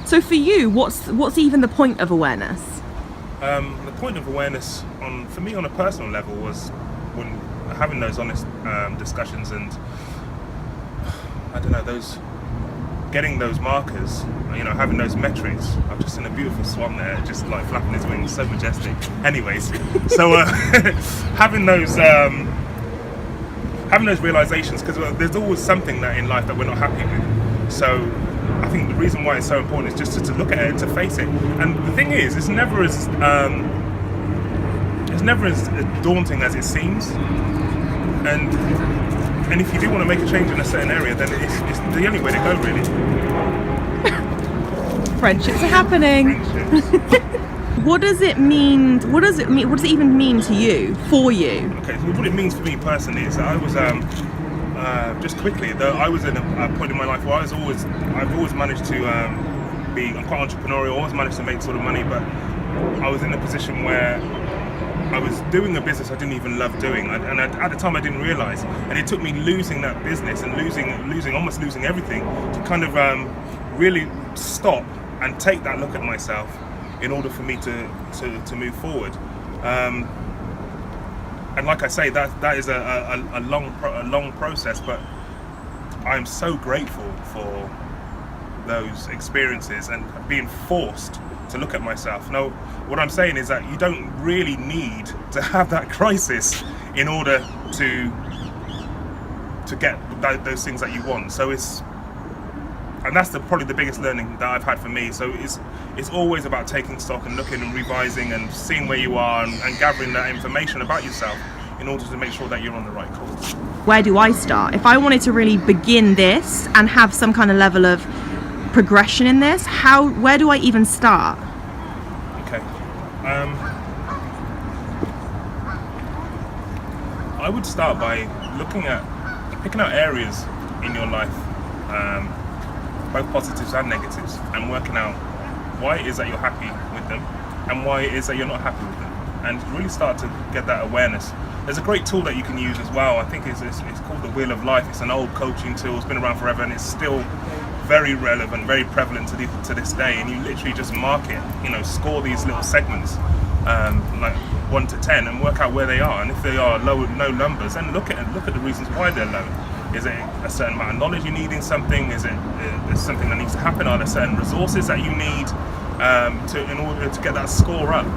So for you, what's even the point of awareness? The point of awareness, for me on a personal level, was when having those honest discussions and I don't know, getting those markers, having those metrics. I've just seen a beautiful swan there, just like flapping his wings, so majestic. Anyways, so having those realizations, because there's always something that in life that we're not happy with. So I think the reason why it's so important is just to look at it and to face it. And the thing is, it's never as daunting as it seems. And if you do want to make a change in a certain area, then it's the only way to go, really. Friendships are happening. Friendships. What does it mean? What does it mean? What does it even mean to you? For you? Okay, so what it means for me personally is that I was just quickly. Though I was at a point in my life where I've always managed to I'm quite entrepreneurial. Always managed to make sort of money, but I was in a position where I was doing a business I didn't even love doing, and at the time I didn't realise, and it took me losing that business and almost losing everything to kind of really stop and take that look at myself in order for me to move forward. And like I say, that is a long process, but I'm so grateful for those experiences and being forced to look at myself. No, what I'm saying is that you don't really need to have that crisis in order to get those things that you want. So and that's probably the biggest learning that I've had for me. So it's always about taking stock and looking and revising and seeing where you are and gathering that information about yourself in order to make sure that you're on the right course. Where do I start? If I wanted to really begin this and have some kind of level of progression in this, where do I even start? Okay. I would start by picking out areas in your life, both positives and negatives, and working out why it is that you're happy with them and why it is that you're not happy with them, and really start to get that awareness. There's a great tool that you can use as well. I think it's called the Wheel of Life. It's an old coaching tool. It's been around forever, and it's still very relevant, very prevalent to this day. And you literally just mark it, score these little segments, like 1 to 10, and work out where they are. And if they are low numbers, then look at the reasons why they're low. Is it a certain amount of knowledge you need in something? Is it there's something that needs to happen? Are there certain resources that you need in order to get that score up?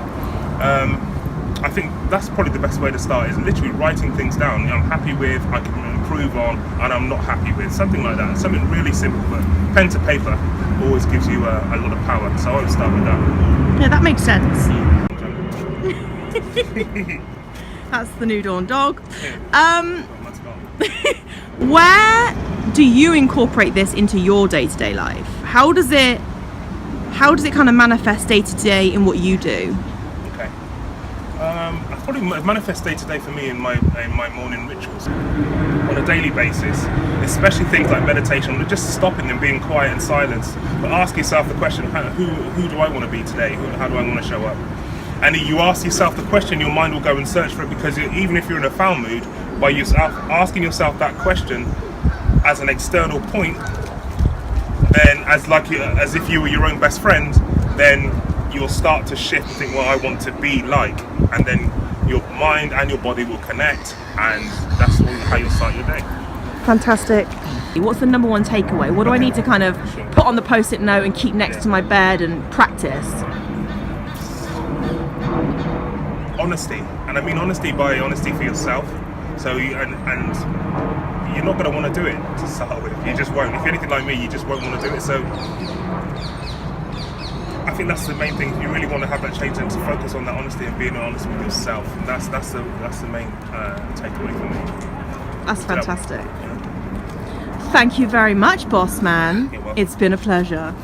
I think that's probably the best way to start, is literally writing things down. I'm happy with, I can improve on, and I'm not happy with, something like that. Something really simple, but pen to paper always gives you a lot of power. So I would start with that. Yeah, that makes sense. That's the New Dawn dog. Where do you incorporate this into your day-to-day life? How does it kind of manifest day to day in what you do? Okay. I probably manifest day to day for me in my morning rituals on a daily basis, especially things like meditation, just stopping and being quiet and silence, but ask yourself the question, who do I want to be today? How do I want to show up? And you ask yourself the question, your mind will go and search for it, because even if you're in a foul mood, by yourself asking yourself that question as an external point, then as if you were your own best friend, then you'll start to shift and think, well, I want to be like, and then your mind and your body will connect, and that's how you'll start your day. Fantastic. What's the number one takeaway? What do I need to kind of put on the post-it note and keep next to my bed and practice? Honesty, and I mean honesty for yourself. So and you're not going to want to do it to start with. You just won't. If you're anything like me, you just won't want to do it. So I think that's the main thing. If you really want to have that change, then to focus on that honesty and being honest with yourself. And that's the main takeaway for me. That's fantastic. Yeah. Thank you very much, boss man. It's been a pleasure.